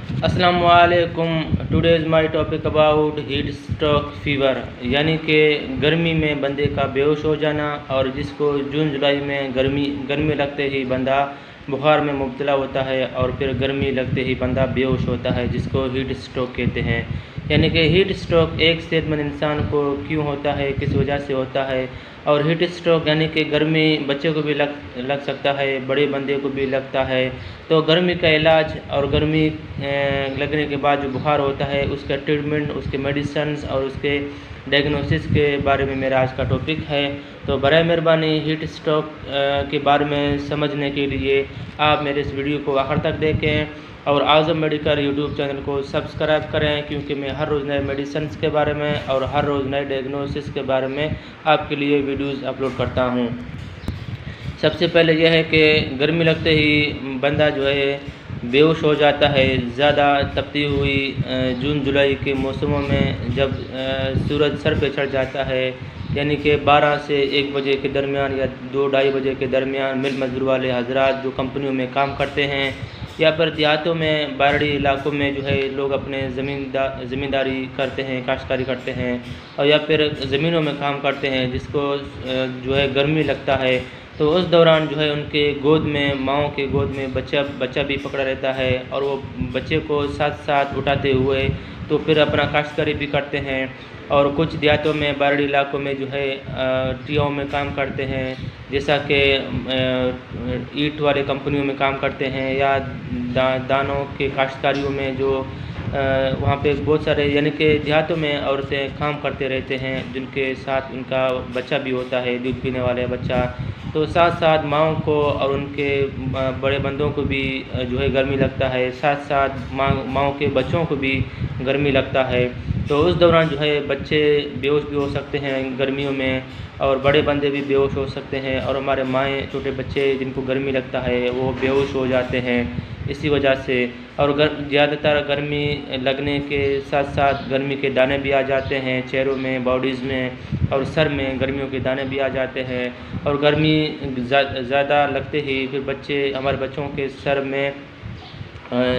السلام علیکم. Today is my topic about heat stroke fever, یعنی کہ گرمی میں بندے کا بے ہوش ہو جانا، اور جس کو جون جولائی میں گرمی لگتے ہی بندہ بخار میں مبتلا ہوتا ہے، اور پھر گرمی لگتے ہی بندہ بے ہوش ہوتا ہے، جس کو ہیٹ اسٹروک کہتے ہیں. یعنی کہ ہیٹ اسٹروک ایک صحت مند انسان کو کیوں ہوتا ہے، کس وجہ سے ہوتا ہے. اور ہیٹ اسٹروک یعنی کہ گرمی بچے کو بھی لگ سکتا ہے، بڑے بندے کو بھی لگتا ہے. تو گرمی کا علاج اور گرمی لگنے کے بعد جو بخار ہوتا ہے اس کا ٹریٹمنٹ، اس کے میڈیسنز اور اس کے ڈائگنوسس کے بارے میں میرا آج کا ٹاپک ہے. تو برائے مہربانی ہیٹ اسٹروک کے بارے میں سمجھنے کے لیے آپ میرے اس ویڈیو کو آخر تک دیکھیں، اور اعظم میڈیکل یوٹیوب چینل کو سبسکرائب کریں، کیونکہ میں ہر روز نئے میڈیسنز کے بارے میں اور ہر روز نئے ڈائگنوسس کے بارے میں آپ کے لیے ویڈیوز اپلوڈ کرتا ہوں. سب سے پہلے یہ ہے کہ گرمی لگتے ہی بندہ جو ہے بے ہوش ہو جاتا ہے. زیادہ تپتی ہوئی جون جولائی کے موسموں میں جب سورج سر پہ چڑھ جاتا ہے، یعنی کہ 12 سے 1 بجے کے درمیان یا 2-2:30 بجے کے درمیان، مل مزدور والے حضرات جو کمپنیوں میں کام کرتے ہیں یا پھر دیہاتوں میں باہری علاقوں میں جو ہے لوگ اپنے زمینداری کرتے ہیں، کاشتکاری کرتے ہیں، اور یا پھر زمینوں میں کام کرتے ہیں، جس کو جو ہے گرمی لگتا ہے. تو اس دوران جو ہے ان کے گود میں، ماؤں کے گود میں بچہ بھی پکڑا رہتا ہے، اور وہ بچے کو ساتھ اٹھاتے ہوئے تو پھر اپنا کاشتکاری بھی کرتے ہیں. اور کچھ دیہاتوں میں، باہری علاقوں میں جو ہے ٹیوں میں کام کرتے ہیں، جیسا کہ اینٹ والے کمپنیوں میں کام کرتے ہیں، یا دانوں کے کاشتکاریوں میں جو وہاں پہ بہت سارے، یعنی کہ دیہاتوں میں عورتیں کام کرتے رہتے ہیں، جن کے ساتھ ان کا بچہ بھی ہوتا ہے، دودھ پینے والے بچہ. تو ساتھ ماؤں کو اور ان کے بڑے بندوں کو بھی جو ہے گرمی لگتا ہے، ساتھ ماؤں کے بچوں کو بھی گرمی لگتا ہے. تو اس دوران جو ہے بچے بے ہوش بھی ہو سکتے ہیں گرمیوں میں، اور بڑے بندے بھی بے ہوش ہو سکتے ہیں، اور ہمارے مائیں چھوٹے بچے جن کو گرمی لگتا ہے وہ بے ہوش ہو جاتے ہیں اسی وجہ سے. اور زیادہ تر گرمی لگنے کے ساتھ گرمی کے دانے بھی آ جاتے ہیں چہروں میں، باڈیز میں، اور سر میں گرمیوں کے دانے بھی آ جاتے ہیں. اور گرمی زیادہ لگتے ہی پھر ہمارے بچوں کے سر میں،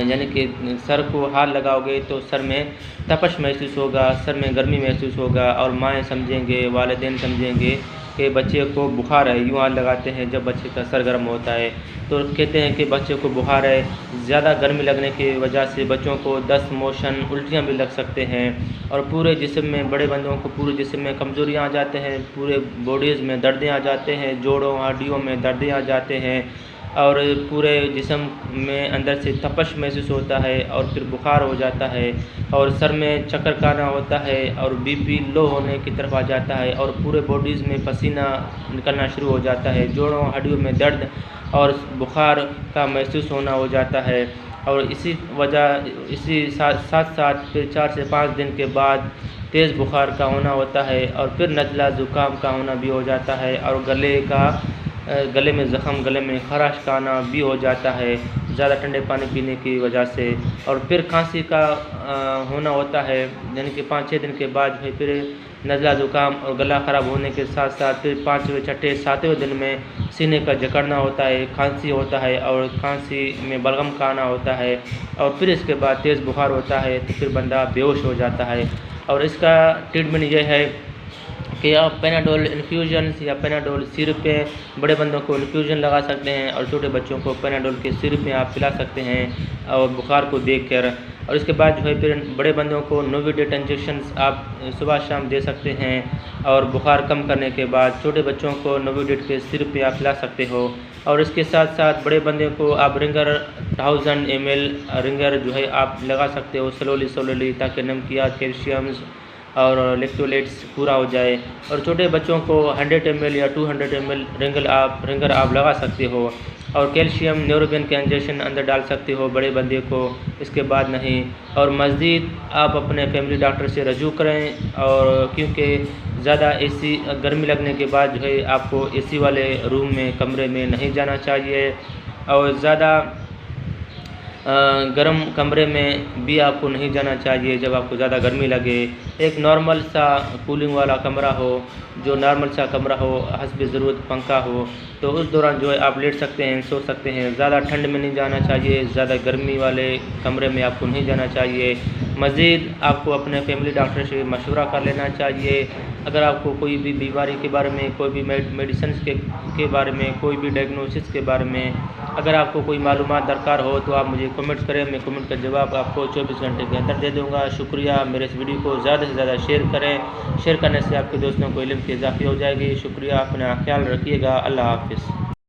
یعنی کہ سر کو ہاتھ لگاؤ گے تو سر میں تپش محسوس ہوگا، سر میں گرمی محسوس ہوگا، اور مائیں سمجھیں گے، والدین سمجھیں گے کہ بچے کو بخار ہے. یوں ہاتھ لگاتے ہیں جب بچے کا سر گرم ہوتا ہے تو کہتے ہیں کہ بچے کو بخار ہے. زیادہ گرمی لگنے کی وجہ سے بچوں کو دست، موشن، الٹیاں بھی لگ سکتے ہیں، اور پورے جسم میں، بڑے بندوں کو پورے جسم میں کمزوریاں آ جاتے ہیں، پورے باڈیز میں دردیں آ جاتے ہیں، جوڑوں ہڈیوں میں دردیں آ جاتے ہیں، اور پورے جسم میں اندر سے تپش محسوس ہوتا ہے، اور پھر بخار ہو جاتا ہے، اور سر میں چکر کھانا ہوتا ہے، اور بی پی لو ہونے کی طرف آ جاتا ہے، اور پورے باڈیز میں پسینہ نکلنا شروع ہو جاتا ہے، جوڑوں ہڈیوں میں درد اور بخار کا محسوس ہونا ہو جاتا ہے. اور اسی ساتھ پھر 4 سے 5 دن کے بعد تیز بخار کا ہونا ہوتا ہے، اور پھر نزلہ زکام کا ہونا بھی ہو جاتا ہے، اور گلے میں زخم، گلے میں خراش کا آنا بھی ہو جاتا ہے زیادہ ٹھنڈے پانی پینے کی وجہ سے. اور پھر کھانسی کا ہونا ہوتا ہے، یعنی کہ 5-6 دن کے بعد پھر نزلہ زکام اور گلا خراب ہونے کے ساتھ پھر 5ویں، 6ٹھے، 7ویں دن میں سینے کا جکڑنا ہوتا ہے، کھانسی ہوتا ہے، اور کھانسی میں بلغم کا آنا ہوتا ہے، اور پھر اس کے بعد تیز بخار ہوتا ہے تو پھر بندہ بے ہوش ہو جاتا ہے. اور اس کا ٹریٹمنٹ یہ ہے کہ آپ پیناڈول انفیوژنس یا پیناڈول سیرپ پہ بڑے بندوں کو انفیوژن لگا سکتے ہیں، اور چھوٹے بچوں کو پیناڈول کے سیرپ میں آپ پلا سکتے ہیں اور بخار کو دیکھ کر. اور اس کے بعد جو ہے پھر بڑے بندوں کو نوویڈیٹ انجیکشنز آپ صبح شام دے سکتے ہیں، اور بخار کم کرنے کے بعد چھوٹے بچوں کو نوویڈیٹ کے سیرپ پہ آپ پلا سکتے ہو. اور اس کے ساتھ بڑے بندے کو آپ رنگر 1000 ml رنگر جو ہے آپ لگا سکتے ہو سلولی، تاکہ نمکیات، کیلشیمز اور الیکٹرولیٹس پورا ہو جائے. اور چھوٹے بچوں کو 100 ml یا 200 ml رنگر آپ لگا سکتے ہو. اور کیلشیم نیوروبین کے انجیکشن اندر ڈال سکتے ہو بڑے بندے کو، اس کے بعد نہیں. اور مزید آپ اپنے فیملی ڈاکٹر سے رجوع کریں، اور کیونکہ زیادہ گرمی لگنے کے بعد جو ہے آپ کو اے سی والے روم میں، کمرے میں نہیں جانا چاہیے. اور زیادہ گرم کمرے میں بھی آپ کو نہیں جانا چاہیے جب آپ کو زیادہ گرمی لگے۔ ایک نارمل سا کولنگ والا کمرہ ہو، جو نارمل سا کمرہ ہو، حسب ضرورت پنکھا ہو، تو اس دوران جو ہے آپ لیٹ سکتے ہیں، سو سکتے ہیں۔ زیادہ ٹھنڈ میں نہیں جانا چاہیے، زیادہ گرمی والے کمرے میں آپ کو نہیں جانا چاہیے۔ مزید آپ کو اپنے فیملی ڈاکٹر سے مشورہ کر لینا چاہیے۔ اگر آپ کو کوئی بھی بیماری کے بارے میں، کوئی بھی میڈیسنس کے بارے میں، کوئی بھی ڈائگنوسس کے بارے میں اگر آپ کو کوئی معلومات درکار ہو تو آپ مجھے کمنٹ کریں، میں کمنٹ کا جواب آپ کو 24 گھنٹے کے اندر دے دوں گا۔ شکریہ۔ میرے اس ویڈیو کو زیادہ سے زیادہ شیئر کریں، شیئر کرنے سے آپ کے دوستوں کو علم کی اضافی ہو جائے گی۔ شکریہ، اپنا خیال رکھیے گا۔ اللہ حافظ۔